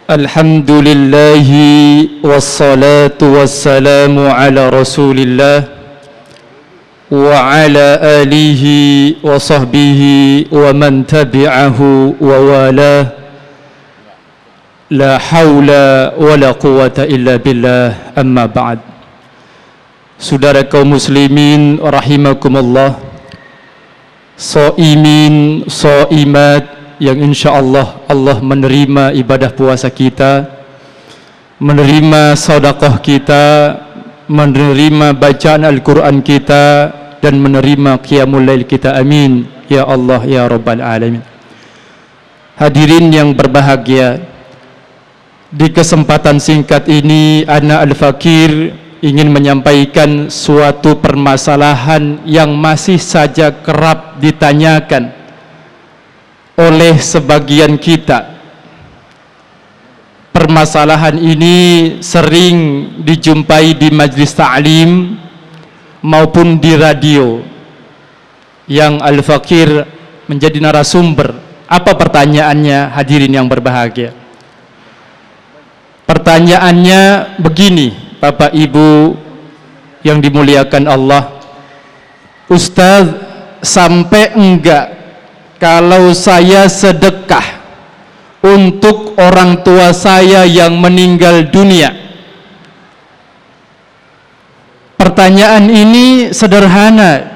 Alhamdulillahi wassalatu wassalamu ala rasulillah wa ala alihi wa sahbihi wa man tabi'ahu wa wala. La hawla wa la quwata illa billah, amma ba'd. Saudara kaum muslimin rahimakumullah, shaimin, shaimat yang insyaallah Allah menerima ibadah puasa kita, menerima sedekah kita, menerima bacaan Al-Quran kita, dan menerima qiyamul lail kita. Amin ya Allah ya Rabbal Alamin. Hadirin yang berbahagia, di kesempatan singkat ini Ana Al-Fakir ingin menyampaikan suatu permasalahan yang masih saja kerap ditanyakan oleh sebagian kita. Permasalahan ini sering dijumpai di majlis ta'lim maupun di radio yang Al-Fakir menjadi narasumber. Apa pertanyaannya, hadirin yang berbahagia? Pertanyaannya begini, Bapak Ibu yang dimuliakan Allah. Ustaz, sampai enggak kalau saya sedekah untuk orang tua saya yang meninggal dunia? Pertanyaan ini sederhana,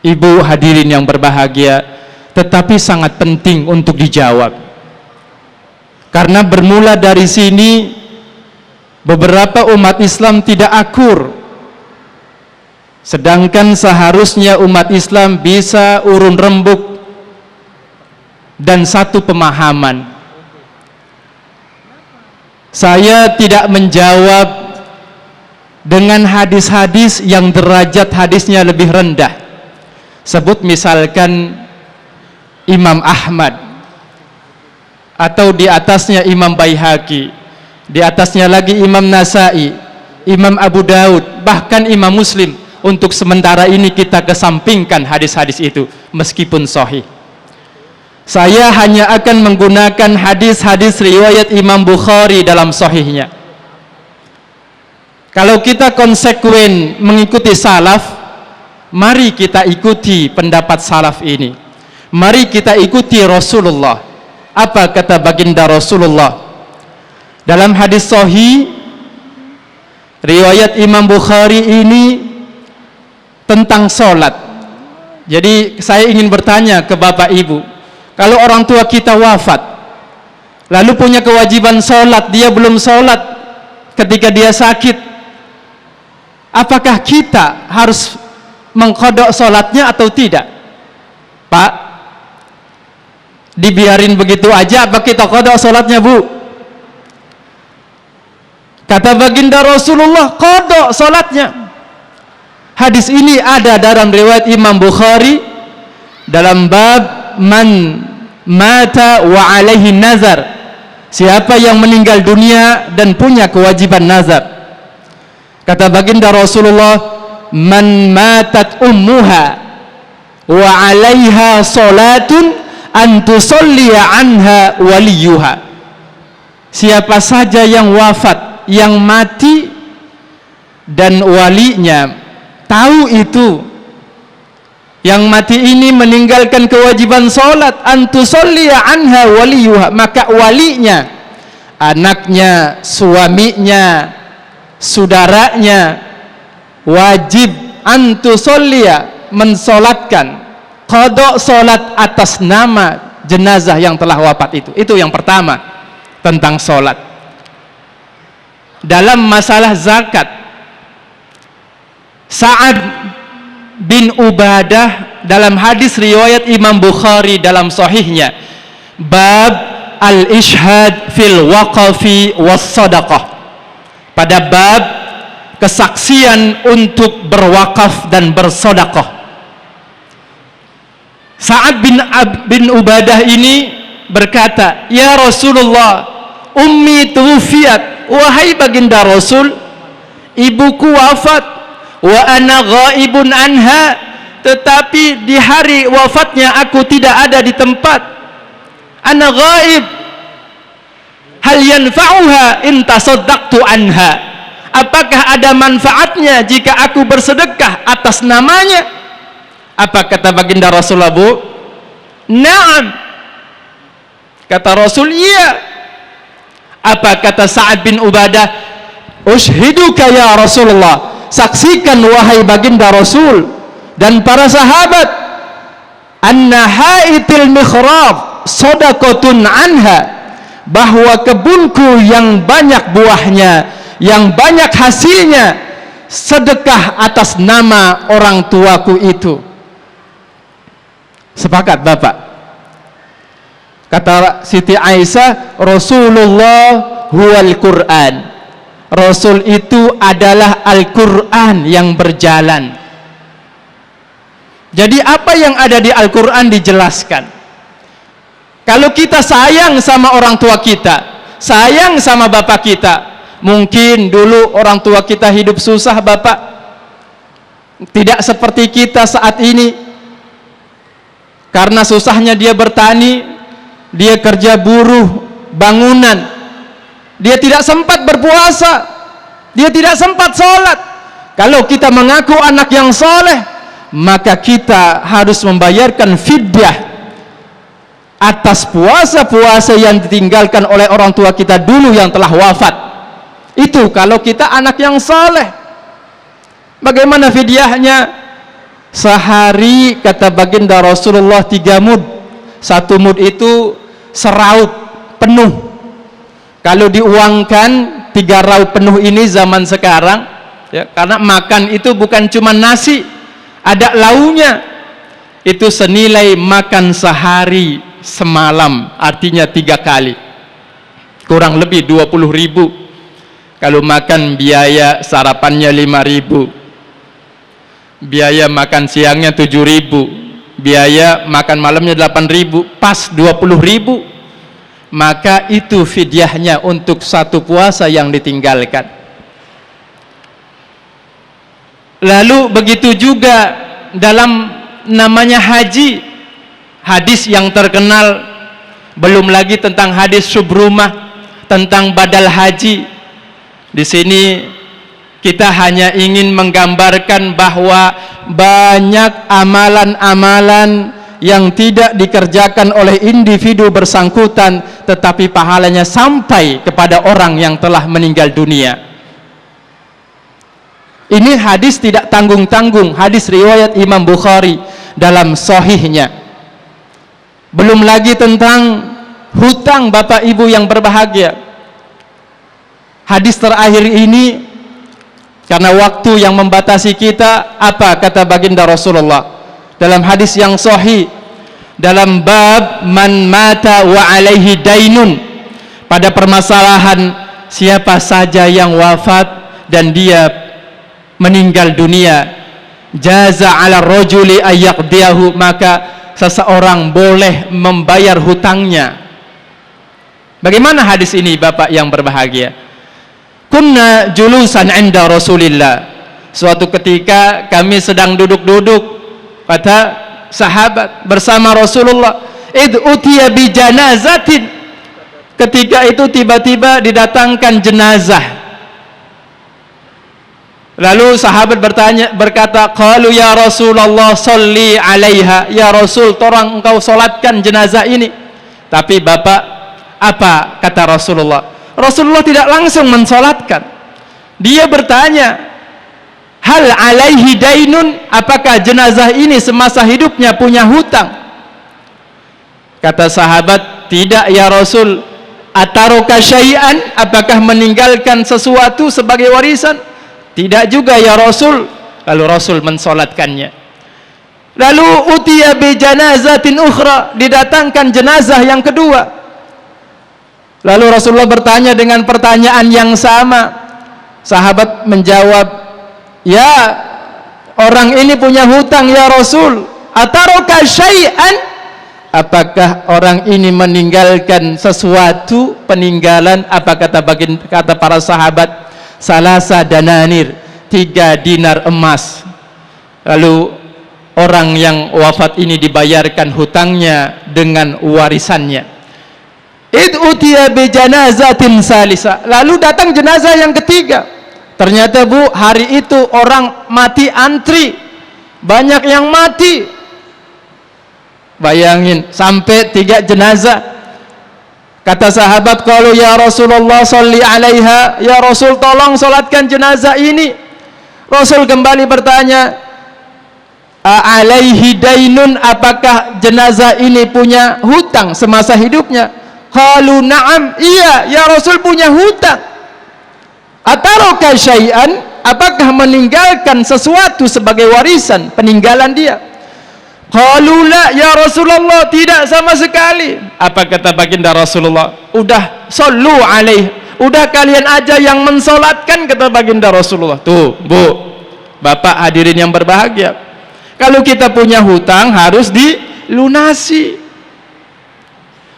Ibu hadirin yang berbahagia, tetapi sangat penting untuk dijawab. Karena bermula dari sini, beberapa umat Islam tidak akur. Sedangkan seharusnya umat Islam bisa urun rembuk dan satu pemahaman. Saya tidak menjawab dengan hadis-hadis yang derajat hadisnya lebih rendah. Sebut misalkan Imam Ahmad, atau di atasnya Imam Baihaqi, di atasnya lagi Imam Nasai, Imam Abu Daud, bahkan Imam Muslim. Untuk sementara ini kita kesampingkan hadis-hadis itu meskipun sahih. Saya hanya akan menggunakan hadis-hadis riwayat Imam Bukhari dalam sahihnya. Kalau kita konsekuen mengikuti salaf, mari kita ikuti pendapat salaf ini. Mari kita ikuti Rasulullah. Apa kata baginda Rasulullah dalam hadis sahih riwayat Imam Bukhari ini tentang sholat? Jadi saya ingin bertanya ke Bapak Ibu, kalau orang tua kita wafat lalu punya kewajiban sholat, dia belum sholat ketika dia sakit, apakah kita harus mengqadha sholatnya atau tidak? Pak, dibiarin begitu aja apa kita qadha sholatnya, Bu? Kata baginda Rasulullah, qadha sholatnya. Hadis ini ada dalam riwayat Imam Bukhari dalam bab man mata wa alaihi nazar, siapa yang meninggal dunia dan punya kewajiban nazar. Kata baginda Rasulullah, man matat ummuha wa alaiha salatun an tusalliya anha waliyuha. Siapa saja yang wafat, yang mati dan walinya tahu itu, yang mati ini meninggalkan kewajiban sholat, an tusalliya anha waliyuha, maka walinya, anaknya, suaminya, saudaranya wajib an tusalliya, mensolatkan, qadha sholat atas nama jenazah yang telah wafat itu. Itu yang pertama tentang sholat. Dalam masalah zakat, Sa'ad bin Ubadah dalam hadis riwayat Imam Bukhari dalam sahihnya, bab al-ishhad fil waqafi was sadaqah, pada bab kesaksian untuk berwakaf dan bersedekah. Sa'ad bin Ubadah ini berkata, ya Rasulullah, ummi tuwfiyat, wahai baginda Rasul, ibuku wafat, wa ana ghaibun anha, tetapi di hari wafatnya aku tidak ada di tempat. Ana ghaib, hal yanfa'uha in tasaddaqtu anha, apakah ada manfaatnya jika aku bersedekah atas namanya? Apa kata baginda Rasulullah, Bu? Naam, kata Rasul, iya. Apa kata Sa'ad bin Ubadah? Ushiduka ya Rasulullah, saksikan wahai baginda Rasul dan para sahabat, anna haitil mikhrab sadaqatun anha, bahwa kebunku yang banyak buahnya, yang banyak hasilnya, sedekah atas nama orang tuaku itu. Sepakat Bapak? Kata Siti Aisyah, Rasulullah huwal Quran, Rasul itu adalah Al-Quran yang berjalan. Jadi apa yang ada di Al-Quran dijelaskan. Kalau kita sayang sama orang tua kita, sayang sama bapak kita, mungkin dulu orang tua kita hidup susah Bapak, tidak seperti kita saat ini. Karena susahnya dia bertani, dia kerja buruh bangunan, dia tidak sempat berpuasa, dia tidak sempat sholat. Kalau kita mengaku anak yang soleh, maka kita harus membayarkan fidyah atas puasa-puasa yang ditinggalkan oleh orang tua kita dulu yang telah wafat. Itu kalau kita anak yang soleh. Bagaimana fidyahnya? Sehari, kata baginda Rasulullah, 3 mud. 1 mud itu seraup penuh. Kalau diuangkan 3 raup penuh ini zaman sekarang, ya, karena makan itu bukan cuma nasi, ada launya, itu senilai makan sehari semalam, artinya 3 kali, kurang lebih 20.000. Kalau makan biaya sarapannya 5.000, biaya makan siangnya 7.000, biaya makan malamnya 8.000, pas 20.000. Maka itu fidyahnya untuk 1 puasa yang ditinggalkan. Lalu begitu juga dalam namanya haji, hadis yang terkenal, belum lagi tentang hadis Syubrumah tentang badal haji. Di sini kita hanya ingin menggambarkan bahwa banyak amalan-amalan yang tidak dikerjakan oleh individu bersangkutan, tetapi pahalanya sampai kepada orang yang telah meninggal dunia. Ini hadis tidak tanggung-tanggung, hadis riwayat Imam Bukhari dalam sahihnya. Belum lagi tentang hutang Bapak Ibu yang berbahagia. Hadis terakhir ini, karena waktu yang membatasi kita, apa kata baginda Rasulullah dalam hadis yang sahih dalam bab man mata wa alaihi dainun, pada permasalahan siapa saja yang wafat dan dia meninggal dunia, jaza ala rajuli ayyaqdiyahu, maka seseorang boleh membayar hutangnya. Bagaimana hadis ini Bapak yang berbahagia? Kunna julusan 'inda Rasulillah, suatu ketika kami sedang duduk-duduk, kata sahabat, bersama Rasulullah. Id utiya bi janazatin, ketika itu tiba-tiba didatangkan jenazah. Lalu sahabat berkata, qalu ya Rasulullah sholli 'alaiha, ya Rasul, tolong engkau solatkan jenazah ini. Tapi Bapak, apa kata Rasulullah? Rasulullah tidak langsung mensolatkan. Dia bertanya, hal alaihi dainun, apakah jenazah ini semasa hidupnya punya hutang? Kata sahabat, tidak ya Rasul. Ataroka syai'an, apakah meninggalkan sesuatu sebagai warisan? Tidak juga ya Rasul. Lalu Rasul mensolatkannya. Lalu utiya bi janazatin ukhra, didatangkan jenazah yang kedua. Lalu Rasulullah bertanya dengan pertanyaan yang sama. Sahabat menjawab, ya, orang ini punya hutang ya Rasul. Ataroka syai'an, apakah orang ini meninggalkan sesuatu, peninggalan? Apa kata para sahabat? Salasa dananir, 3 dinar emas. Lalu orang yang wafat ini dibayarkan hutangnya dengan warisannya. id utiya bi janazatin salisa, lalu datang jenazah yang ketiga. Ternyata Bu, hari itu orang mati antri, banyak yang mati. Bayangin, sampai 3 jenazah. Kata sahabat, kalau ya Rasulullah sholli alaiha, ya Rasul tolong solatkan jenazah ini. Rasul kembali bertanya, alaihi dainun, apakah jenazah ini punya hutang semasa hidupnya? Qalu na'am, iya ya Rasul punya hutang. Ataraka syai'an, apakah meninggalkan sesuatu sebagai warisan peninggalan dia? Qalu la ya Rasulullah, tidak sama sekali. Apa kata baginda Rasulullah? Udah sallu alaih, udah kalian aja yang mensolatkan, kata baginda Rasulullah. Tuh Bu, Bapak hadirin yang berbahagia, kalau kita punya hutang harus dilunasi.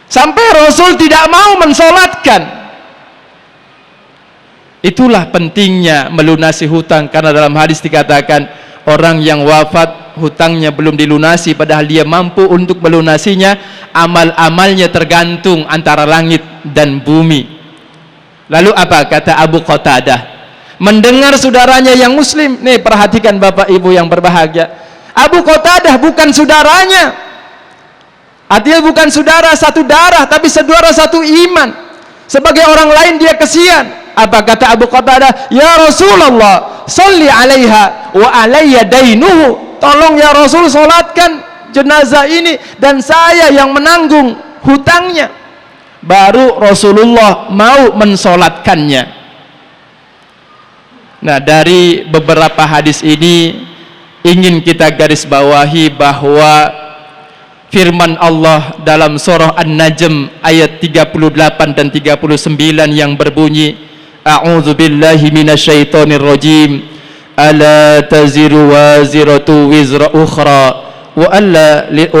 Sampai Rasul tidak mau mensolatkan. Itulah pentingnya melunasi hutang, karena dalam hadis dikatakan orang yang wafat hutangnya belum dilunasi padahal dia mampu untuk melunasinya, amal-amalnya tergantung antara langit dan bumi. Lalu apa kata Abu Qatadah mendengar saudaranya yang muslim? Nih perhatikan Bapak Ibu yang berbahagia, Abu Qatadah bukan saudaranya, artinya bukan saudara satu darah, tapi saudara satu iman. Sebagai orang lain dia kesian. Apa kata Abu Qatadah? Ya Rasulullah, sholli alaiha wa alayya dainuhu, tolong ya Rasul solatkan jenazah ini dan saya yang menanggung hutangnya. Baru Rasulullah mau mensolatkannya. Nah, dari beberapa hadis ini ingin kita garis bawahi bahwa firman Allah dalam surah An-Najm ayat 38 dan 39 yang berbunyi, A'udzu billahi minasyaitonir rajim, ala taziru waziratu wizra ukhra wa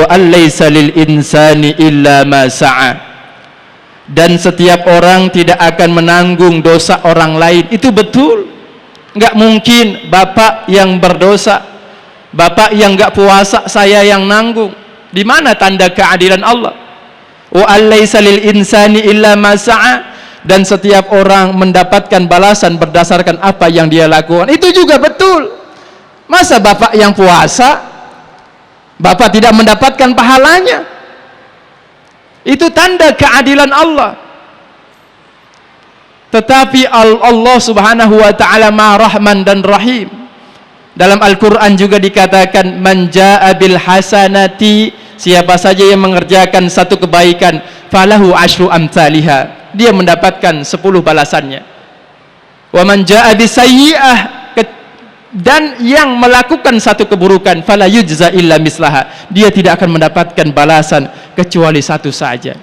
allaysa lil insani illa ma sa'a. Dan setiap orang tidak akan menanggung dosa orang lain. Itu betul. Enggak mungkin Bapak yang berdosa, Bapak yang enggak puasa, saya yang nanggung. Di mana tanda keadilan Allah? Wa allaysa lil insani illa ma sa'a. Dan setiap orang mendapatkan balasan berdasarkan apa yang dia lakukan. Itu juga betul. Masa Bapak yang puasa Bapak tidak mendapatkan pahalanya? Itu tanda keadilan Allah. Tetapi Allah subhanahu wa ta'ala maha rahman dan rahim. Dalam Al-Quran juga dikatakan, man ja'a bil hasanati, siapa saja yang mengerjakan satu kebaikan, falahu asyru amthaliha, dia mendapatkan 10 balasannya. Wa man jaa bisayyi'ah, dan yang melakukan satu keburukan, fala yujza illa mislaha, dia tidak akan mendapatkan balasan kecuali satu saja.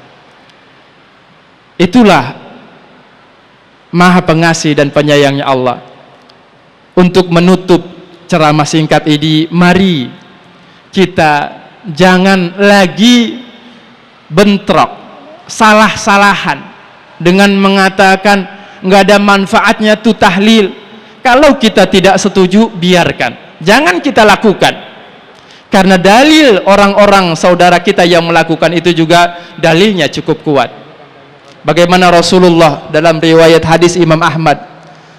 Itulah maha pengasih dan penyayangnya Allah. Untuk menutup ceramah singkat ini, mari kita jangan lagi bentrok, salah-salahan dengan mengatakan nggak ada manfaatnya tuh tahlil. Kalau kita tidak setuju, biarkan, jangan kita lakukan, karena dalil orang-orang saudara kita yang melakukan itu juga dalilnya cukup kuat. Bagaimana Rasulullah dalam riwayat hadis Imam Ahmad,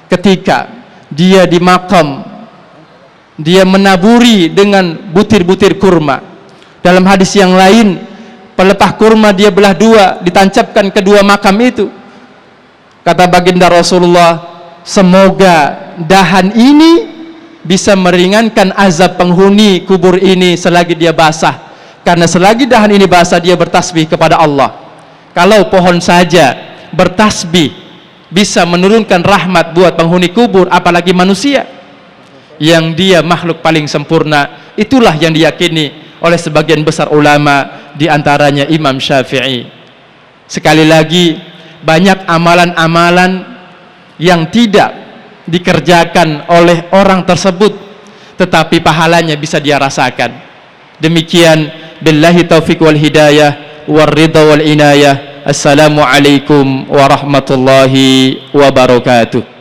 ketika dia di makam, dia menaburi dengan butir-butir kurma. Dalam hadis yang lain, pelepah kurma dia belah dua, ditancapkan kedua makam itu. Kata baginda Rasulullah, semoga dahan ini bisa meringankan azab penghuni kubur ini selagi dia basah, karena selagi dahan ini basah dia bertasbih kepada Allah. Kalau pohon saja bertasbih bisa menurunkan rahmat buat penghuni kubur, apalagi manusia yang dia makhluk paling sempurna. Itulah yang diyakini oleh sebagian besar ulama, diantaranya Imam Syafi'i. Sekali lagi, banyak amalan-amalan yang tidak dikerjakan oleh orang tersebut, tetapi pahalanya bisa dia rasakan. Demikian, billahi taufiq wal hidayah wal ridha wal inayah. Assalamualaikum warahmatullahi wabarakatuh.